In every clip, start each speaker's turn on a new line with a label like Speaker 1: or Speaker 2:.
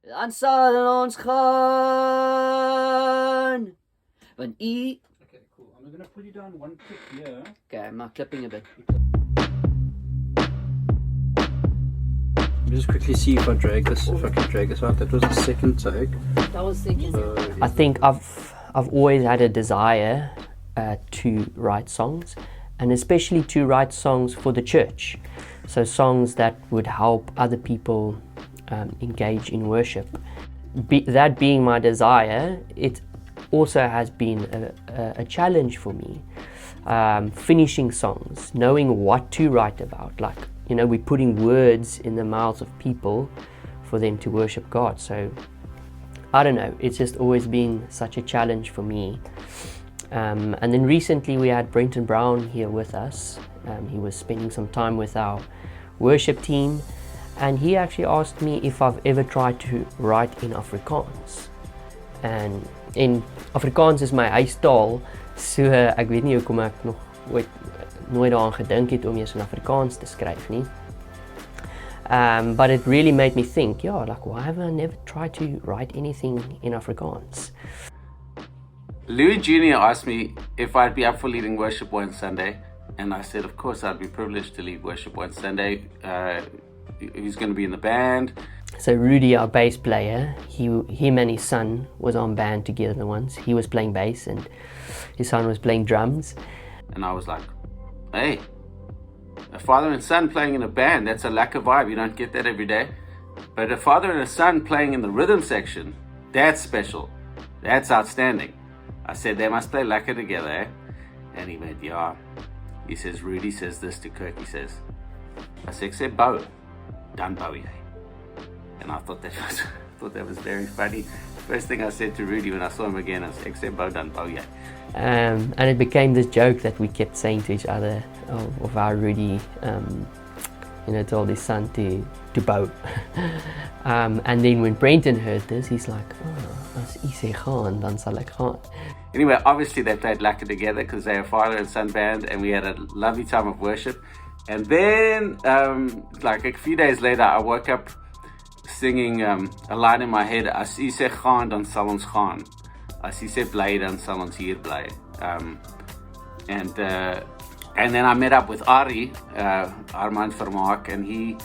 Speaker 1: Dan sal ons gaan. Want U...
Speaker 2: Okay, cool. I'm going to put you down one click here.
Speaker 1: Okay, I'm clipping a bit.
Speaker 2: Just quickly see if I can drag this out. That was the second take.
Speaker 1: That was second.
Speaker 3: I think I've always had a desire to write songs, and especially to write songs for the church. So songs that would help other people engage in worship. That being my desire, it also has been a challenge for me. Finishing songs, knowing what to write about. Like, you know, we're putting words in the mouths of people for them to worship God. So, I don't know, it's just always been such a challenge for me. And then recently we had Brenton Brown here with us. He was spending some time with our worship team, and he actually asked me if I've ever tried to write in Afrikaans. And in Afrikaans is my huistaal, so ek weet nie hoekom ek nog nooit daaraan gedink het om eers in Afrikaans te skryf nie. But it really made me think, yeah, like, why have I never tried to write anything in Afrikaans?
Speaker 4: Louis Jr. asked me if I'd be up for leading worship one Sunday, and I said, of course, I'd be privileged to lead worship one Sunday. He's going to be in the band.
Speaker 3: So Rudy, our bass player, him and his son was on band together once. He was playing bass and his son was playing drums.
Speaker 4: And I was like, hey, a father and son playing in a band, that's a lack of vibe. You don't get that every day. But a father and a son playing in the rhythm section, that's special. That's outstanding. I said, they must play lekker together, eh? And he went, yeah. He says, Rudy says this to Kirk, he says. I said, ek sê bou, dan bou jy. And I thought that was very funny. First thing I said to Rudy when I saw him again, I said, ek sê bou, dan bou jy.
Speaker 3: And it became this joke that we kept saying to each other of how Rudy, told his son to bow. And then when Brenton heard this, he's like, oh, as U Sê Gaan, dan sal ek gaan.
Speaker 4: Anyway, obviously they played lekker together because they're a father and son band, and we had a lovely time of worship. And then, like a few days later, I woke up singing a line in my head, As U Sê Gaan, dan sal ons gaan. As U sê bly, dan sal ons hier bly. And then I met up with Ari, Armand Vermaak, and he's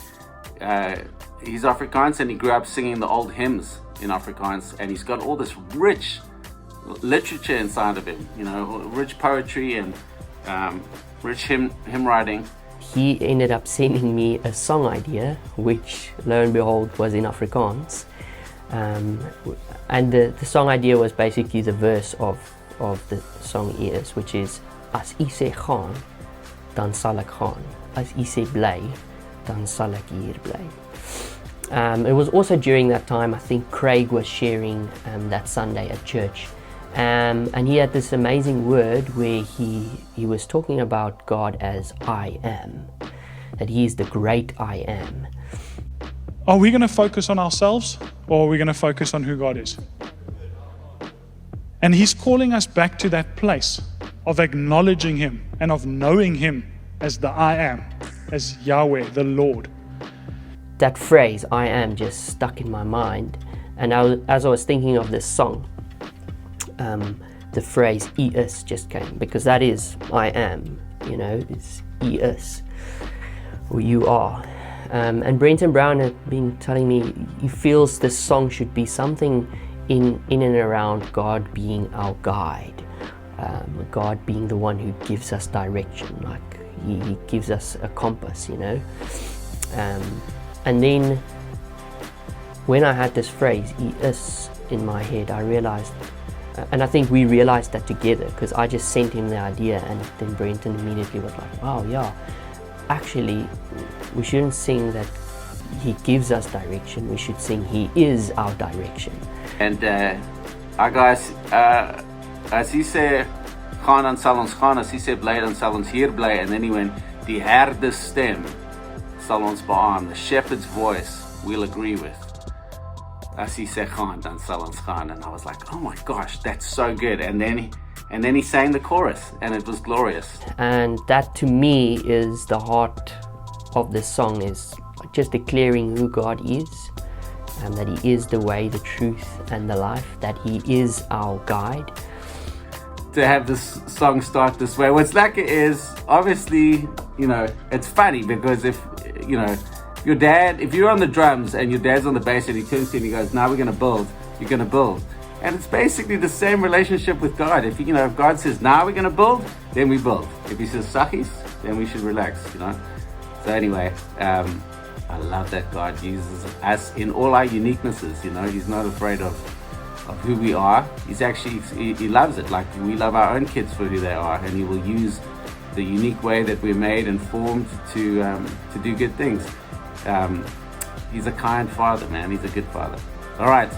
Speaker 4: Afrikaans, and he grew up singing the old hymns in Afrikaans, and he's got all this rich literature inside of him, rich poetry and rich hymn writing.
Speaker 3: He ended up sending me a song idea, which lo and behold was in Afrikaans. And the song idea was basically the verse of the song is, which is As U Sê Gaan, dan sal ek gaan. As U sê bly, dan sal ek hier bly. It was also during that time, I think Craig was sharing that Sunday at church. And he had this amazing word where he was talking about God as I am, that he is the great I am.
Speaker 5: Are we going to focus on ourselves, or are we going to focus on who God is? And he's calling us back to that place of acknowledging him and of knowing him as the I am, as Yahweh, the Lord.
Speaker 3: That phrase, I am, just stuck in my mind. And as I was thinking of this song, the phrase U is just came, because that is I am, it's U is, or you are. And Brenton Brown had been telling me he feels this song should be something in and around God being our guide, God being the one who gives us direction, like he gives us a compass, and then when I had this phrase U is in my head, I realized, and I think we realized that together, because I just sent him the idea, and then Brenton immediately was like, wow, yeah, actually we shouldn't sing that he gives us direction, we should sing he is our direction.
Speaker 4: And guys, as U Sê Gaan, dan sal ons gaan, as U sê bly, dan sal ons hier bly. And then he went, die herde stem sal ons beaam, the shepherd's voice we'll agree with. As U Sê Gaan, dan sal ons gaan. And I was like, oh my gosh, that's so good. And then he sang the chorus, and it was glorious.
Speaker 3: And that to me is the heart of this song, is just declaring who God is, that He is the way, the truth, and the life, that He is our guide.
Speaker 4: To have this song start this way, what's like is obviously, it's funny because if your dad, if you're on the drums and your dad's on the bass and he turns to you and he goes, now we're going to build, you're going to build. And it's basically the same relationship with God. If if God says, now we're going to build, then we build. If He says, sachis, then we should relax, So anyway, I love that God uses us in all our uniquenesses, He's not afraid of who we are. He's actually, he loves it. Like we love our own kids for who they are, and He will use the unique way that we're made and formed to do good things. He's a kind Father, man. He's a good Father. All right.